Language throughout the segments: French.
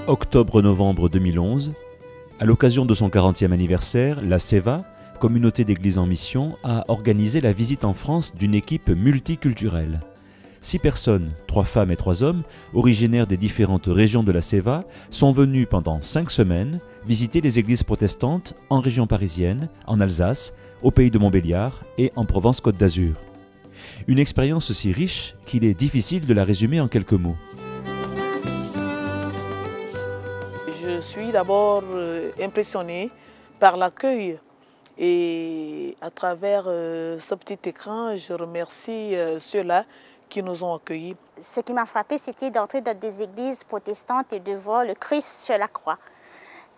Octobre-novembre 2011, à l'occasion de son 40e anniversaire, la CEVA, communauté d'églises en mission, a organisé la visite en France d'une équipe multiculturelle. 6 personnes, 3 femmes et 3 hommes, originaires des différentes régions de la CEVA, sont venus pendant 5 semaines visiter les églises protestantes en région parisienne, en Alsace, au pays de Montbéliard et en Provence-Côte d'Azur. Une expérience si riche qu'il est difficile de la résumer en quelques mots. Je suis d'abord impressionnée par l'accueil et à travers ce petit écran, je remercie ceux-là qui nous ont accueillis. Ce qui m'a frappé, c'était d'entrer dans des églises protestantes et de voir le Christ sur la croix.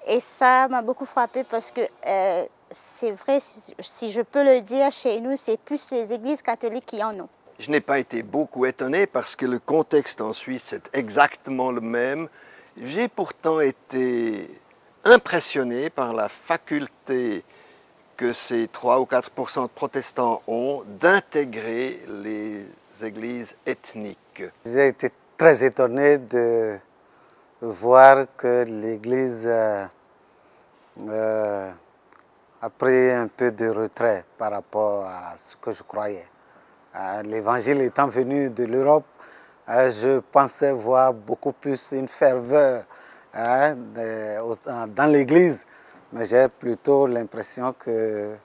Et ça m'a beaucoup frappé parce que c'est vrai, si je peux le dire, chez nous, c'est plus les églises catholiques qui en ont. Je n'ai pas été beaucoup étonné parce que le contexte en Suisse est exactement le même. J'ai pourtant été impressionné par la faculté que ces 3 ou 4% de protestants ont d'intégrer les églises ethniques. J'ai été très étonné de voir que l'Église a pris un peu de retrait par rapport à ce que je croyais. L'Évangile étant venu de l'Europe, je pensais voir beaucoup plus une ferveur dans l'Église, mais j'ai plutôt l'impression qu'il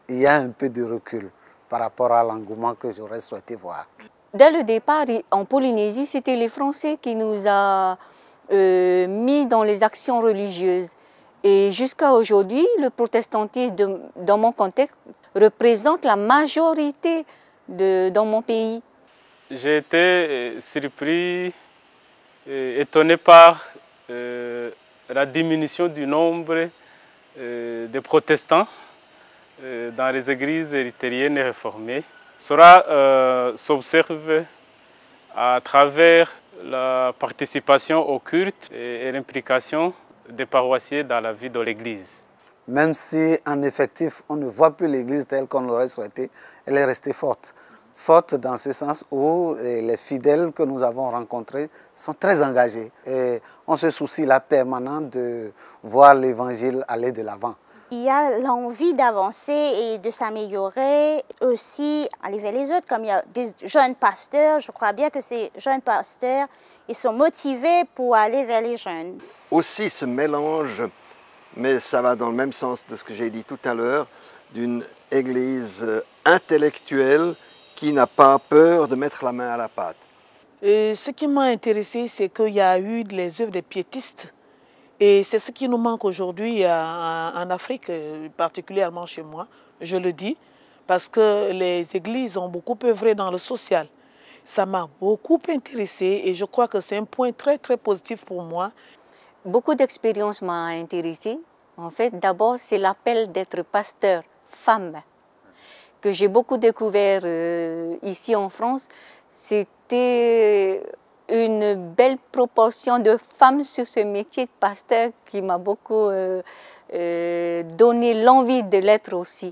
y a un peu de recul par rapport à l'engouement que j'aurais souhaité voir. Dès le départ, en Polynésie, c'était les Français qui nous ont mis dans les actions religieuses. Et jusqu'à aujourd'hui, le protestantisme, dans mon contexte, représente la majorité dans mon pays. J'ai été surpris, étonné par la diminution du nombre de protestants dans les églises érythréennes et réformées. Cela s'observe à travers la participation au culte et l'implication des paroissiens dans la vie de l'église. Même si en effectif on ne voit plus l'église telle qu'on l'aurait souhaité, elle est restée forte. Forte dans ce sens où les fidèles que nous avons rencontrés sont très engagés. Et on se soucie là permanent de voir l'évangile aller de l'avant. Il y a l'envie d'avancer et de s'améliorer, aussi aller vers les autres. Comme il y a des jeunes pasteurs, je crois bien que ces jeunes pasteurs, ils sont motivés pour aller vers les jeunes. Aussi ce mélange, mais ça va dans le même sens de ce que j'ai dit tout à l'heure, d'une église intellectuelle qui n'a pas peur de mettre la main à la pâte. Et ce qui m'a intéressé, c'est qu'il y a eu les œuvres des piétistes. Et c'est ce qui nous manque aujourd'hui en Afrique, particulièrement chez moi, je le dis, parce que les églises ont beaucoup œuvré dans le social. Ça m'a beaucoup intéressé et je crois que c'est un point très très positif pour moi. Beaucoup d'expériences m'ont intéressée. En fait, d'abord, c'est l'appel d'être pasteur, femme, que j'ai beaucoup découvert ici en France. C'était une belle proportion de femmes sur ce métier de pasteur qui m'a beaucoup donné l'envie de l'être aussi.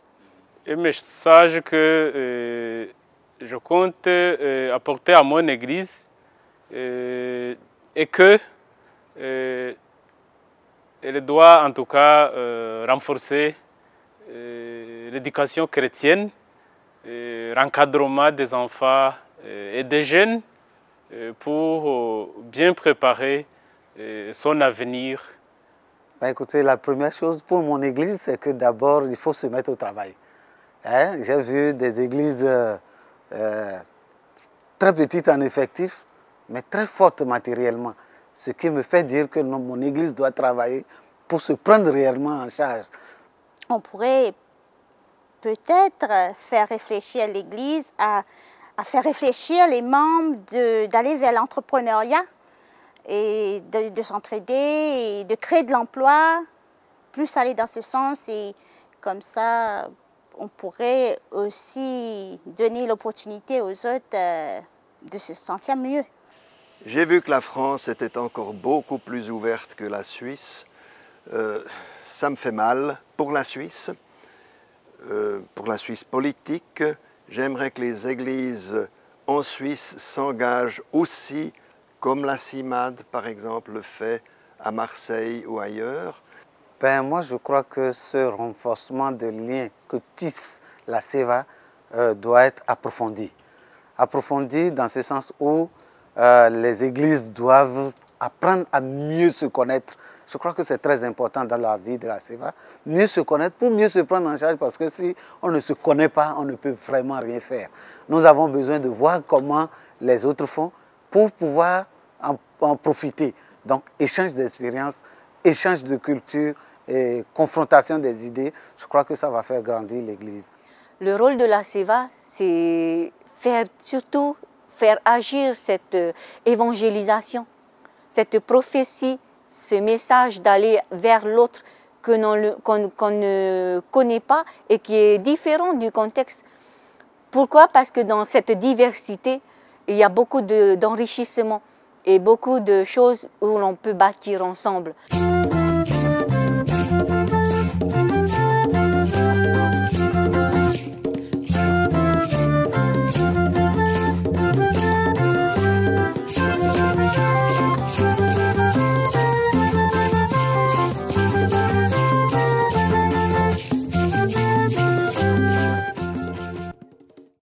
Un message que je compte apporter à mon église est que elle doit en tout cas renforcer l'éducation chrétienne, l'encadrement des enfants et des jeunes pour bien préparer son avenir. Écoutez, la première chose pour mon église, c'est que d'abord, il faut se mettre au travail. J'ai vu des églises très petites en effectif, mais très fortes matériellement. Ce qui me fait dire que mon église doit travailler pour se prendre réellement en charge. On pourrait peut-être faire réfléchir l'église à faire réfléchir les membres d'aller vers l'entrepreneuriat et de s'entraider et de créer de l'emploi, plus aller dans ce sens et comme ça, on pourrait aussi donner l'opportunité aux autres de se sentir mieux. J'ai vu que la France était encore beaucoup plus ouverte que la Suisse Ça me fait mal pour la Suisse politique. J'aimerais que les églises en Suisse s'engagent aussi, comme la CIMAD par exemple le fait à Marseille ou ailleurs. Moi je crois que ce renforcement de liens que tisse la CEVA doit être approfondi. Approfondi dans ce sens où les églises doivent apprendre à mieux se connaître. Je crois que c'est très important dans la vie de la CEVA, mieux se connaître pour mieux se prendre en charge, parce que si on ne se connaît pas, on ne peut vraiment rien faire. Nous avons besoin de voir comment les autres font pour pouvoir en profiter. Donc, échange d'expériences, échange de culture et confrontation des idées, je crois que ça va faire grandir l'Église. Le rôle de la CEVA, c'est surtout faire agir cette évangélisation, cette prophétie, ce message d'aller vers l'autre qu'on ne connaît pas et qui est différent du contexte. Pourquoi? Parce que dans cette diversité, il y a beaucoup d'enrichissement et beaucoup de choses où l'on peut bâtir ensemble.